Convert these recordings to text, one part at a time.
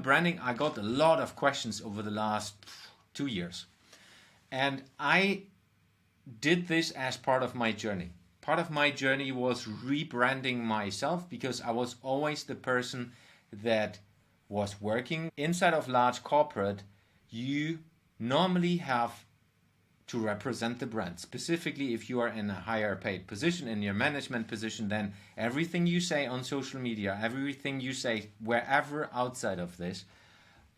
branding, I got a lot of questions over the last 2 years. And I did this as part of my journey. Part of my journey was rebranding myself, because I was always the person that was working inside of large corporate. You normally have to represent the brand. Specifically, if you are in a higher paid position, in your management position, then everything you say on social media, everything you say wherever outside of this,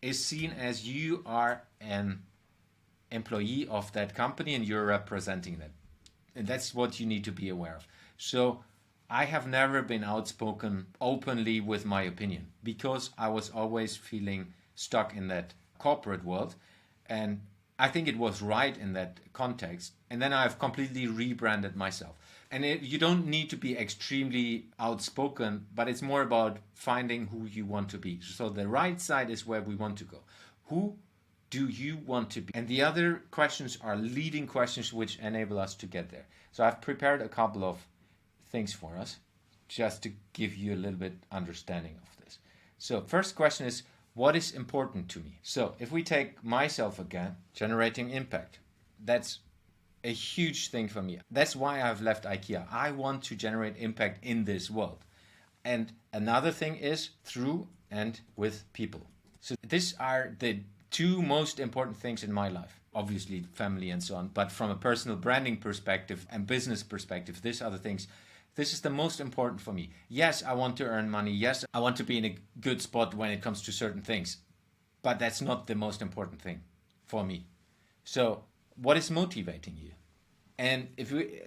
is seen as you are an employee of that company and you're representing them. And that's what you need to be aware of. So I have never been outspoken openly with my opinion, because I was always feeling stuck in that corporate world. And I think it was right in that context. And then I've completely rebranded myself. And you don't need to be extremely outspoken, but it's more about finding who you want to be. So the right side is where we want to go. Who do you want to be? And the other questions are leading questions which enable us to get there. So I've prepared a couple of things for us, just to give you a little bit understanding of this. So first question is, what is important to me? So if we take myself again, generating impact, that's a huge thing for me. That's why I've left IKEA. I want to generate impact in this world. And another thing is through and with people. So these are the two most important things in my life. Obviously family and so on, but from a personal branding perspective and business perspective, these are the things. This is the most important for me. Yes, I want to earn money. Yes, I want to be in a good spot when it comes to certain things, but that's not the most important thing for me. So what is motivating you? And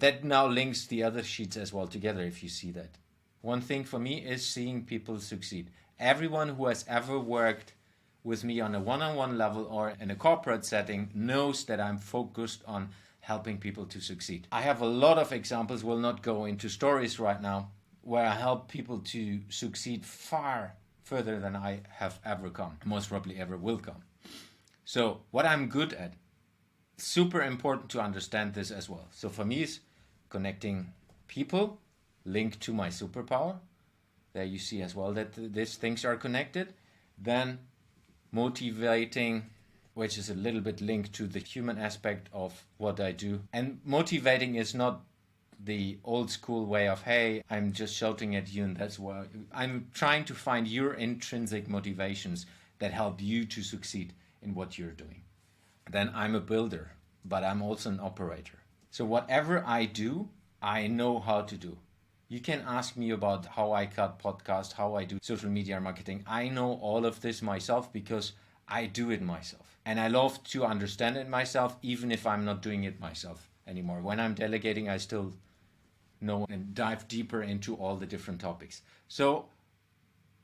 that now links the other sheets as well together, if you see that. One thing for me is seeing people succeed. Everyone who has ever worked with me on a one-on-one level or in a corporate setting knows that I'm focused on helping people to succeed. I have a lot of examples, will not go into stories right now, where I help people to succeed far further than I have ever come, most probably ever will come. So what I'm good at, super important to understand this as well. So for me, it's connecting people, linked to my superpower. There you see as well that these things are connected. Then motivating, which is a little bit linked to the human aspect of what I do. And motivating is not the old school way of, hey, I'm just shouting at you and that's why. I'm trying to find your intrinsic motivations that help you to succeed in what you're doing. Then I'm a builder, but I'm also an operator. So whatever I do, I know how to do. You can ask me about how I cut podcasts, how I do social media marketing. I know all of this myself because I do it myself. And I love to understand it myself, even if I'm not doing it myself anymore. When I'm delegating, I still know and dive deeper into all the different topics. So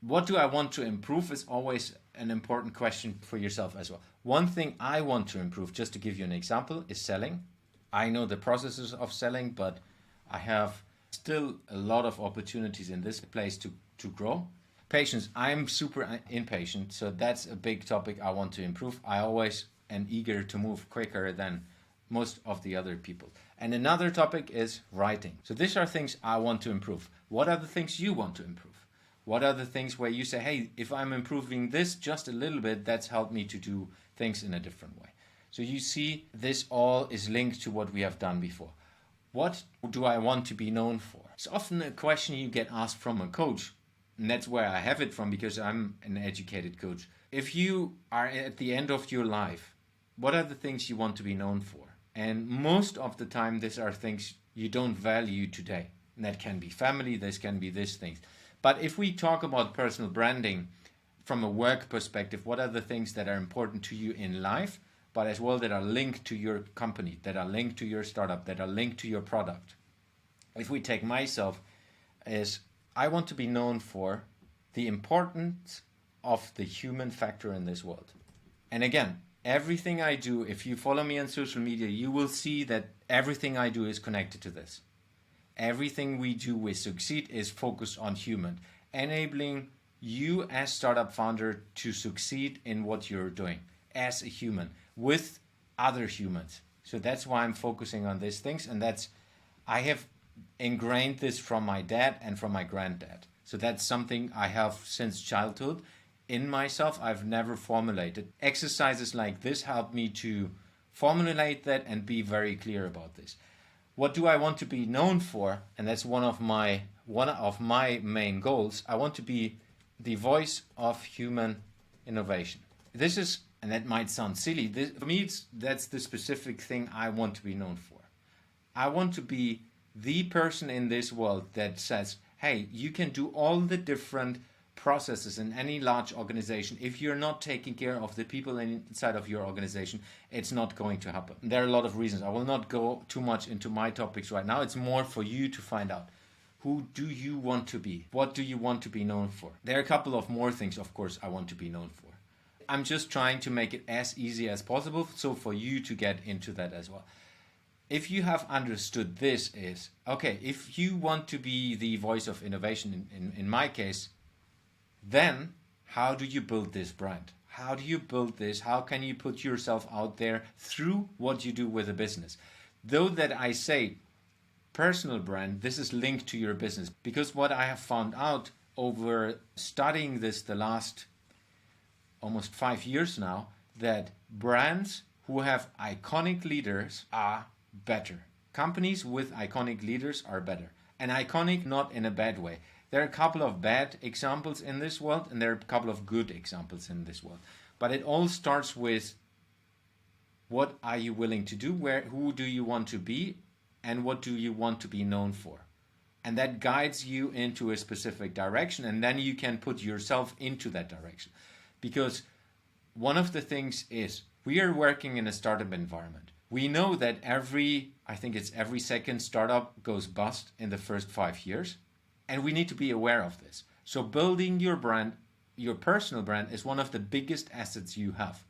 what do I want to improve is always an important question for yourself as well. One thing I want to improve, just to give you an example, is selling. I know the processes of selling, but I have still a lot of opportunities in this place to grow. Patience, I'm super impatient, so that's a big topic I want to improve. I always am eager to move quicker than most of the other people. And another topic is writing. So these are things I want to improve. What are the things you want to improve? What are the things where you say, hey, if I'm improving this just a little bit, that's helped me to do things in a different way. So you see, this all is linked to what we have done before. What do I want to be known for? It's often a question you get asked from a coach. And that's where I have it from, because I'm an educated coach. If you are at the end of your life, what are the things you want to be known for? And most of the time, these are things you don't value today. And that can be family, this can be these things. But if we talk about personal branding from a work perspective, what are the things that are important to you in life, but as well that are linked to your company, that are linked to your startup, that are linked to your product? If we take myself, is I want to be known for the importance of the human factor in this world. And again, everything I do, if you follow me on social media, you will see that everything I do is connected to this. Everything we do with Succeed is focused on human, enabling you as startup founder to succeed in what you're doing as a human with other humans. So that's why I'm focusing on these things, and I have ingrained this from my dad and from my granddad. So that's something I have since childhood. in myself. I've never formulated. Exercises like this help me to formulate that and be very clear about this. What do I want to be known for? And that's one of my main goals. I want to be the voice of human innovation. This is, and that might sound silly, for me that's the specific thing I want to be known for. I want to be the person in this world that says, hey, you can do all the different processes in any large organization. If you're not taking care of the people inside of your organization, it's not going to happen. There are a lot of reasons. I will not go too much into my topics right now. It's more for you to find out. Who do you want to be? What do you want to be known for? There are a couple of more things, of course, I want to be known for. I'm just trying to make it as easy as possible, so for you to get into that as well. If you have understood this is, okay, if you want to be the voice of innovation, in my case, then how do you build this brand? How do you build this? How can you put yourself out there through what you do with a business? Though that I say personal brand, this is linked to your business, because what I have found out over studying this the last almost 5 years now, that brands who have iconic leaders are better. Companies with iconic leaders are better. And iconic not in a bad way. There are a couple of bad examples in this world, and there are a couple of good examples in this world. But it all starts with, what are you willing to do? Who do you want to be? And what do you want to be known for? And that guides you into a specific direction, and then you can put yourself into that direction. Because one of the things is, we are working in a startup environment. We know that every second startup goes bust in the first 5 years. And we need to be aware of this. So building your brand, your personal brand, is one of the biggest assets you have.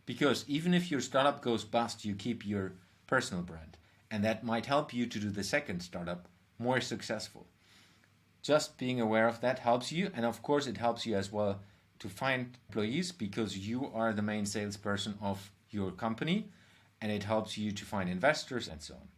Because even if your startup goes bust, you keep your personal brand. And that might help you to do the second startup more successful. Just being aware of that helps you. And of course, it helps you as well to find employees, because you are the main salesperson of your company. And it helps you to find investors and so on.